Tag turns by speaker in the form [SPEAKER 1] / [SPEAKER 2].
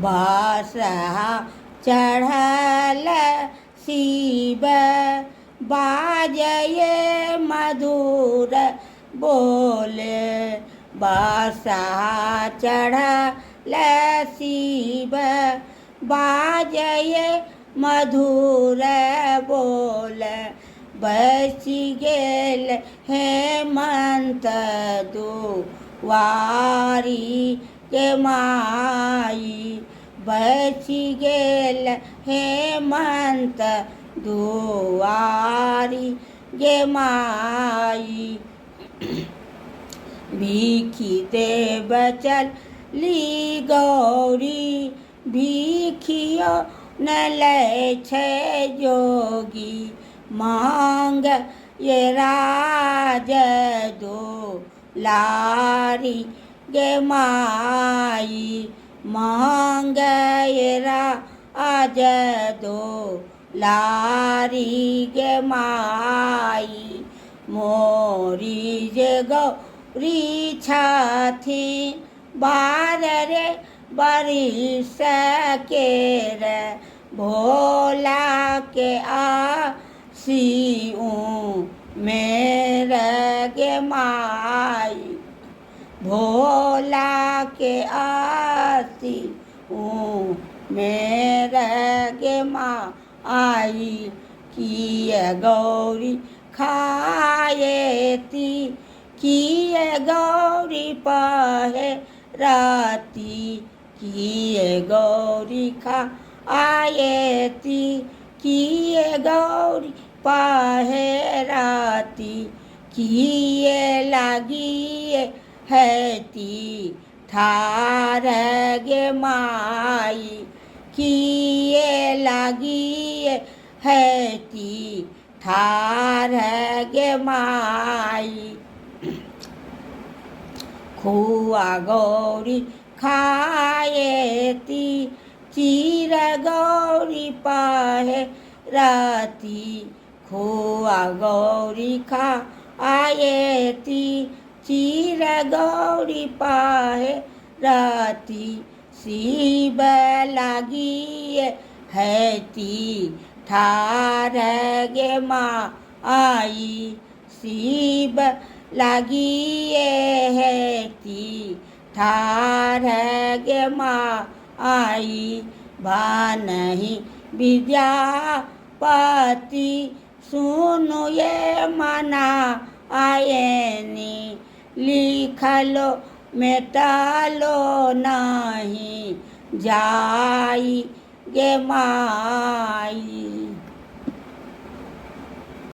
[SPEAKER 1] बासहा चढ़ल शिव बाजये मधुर बोले। बासहा चढ़ल शिव बाजये मधुर बोले। बैसी गेल हेमंत दुआरी के माई। बैसी गेल हेमंत दुआरी गे माई। भीखी देव चली गौरी भीखियो न लै छै जोगी। मांग ये राज दुलारी गे माई। मांग ये राज दुलारी गे माई। मोरी जे गौरी छथिन बाररे बरिस केर। भोला के आसियों मेरे गे माई। भोला के आसियों मेरे गे माई। किए गौरी खाएती किए गौरी पहे राती। किए गौरी खाएती किए गौरी पहे राती। किए लागिए हैती ठार गे माई। किए लागिए हैती ठार गे माई। खुआ गौरी खाएती चीर गौरी पहे राती। खुआ गौरी खाएती चीर गौरी पहे राती। शिव लागिए हैती ठार गे माई। शिव लागिए हैती ठार गे माई। भानहि विद्यापति सुनु ये मना आयनी। लिखलो मेटालो नहीं जाई गे माई।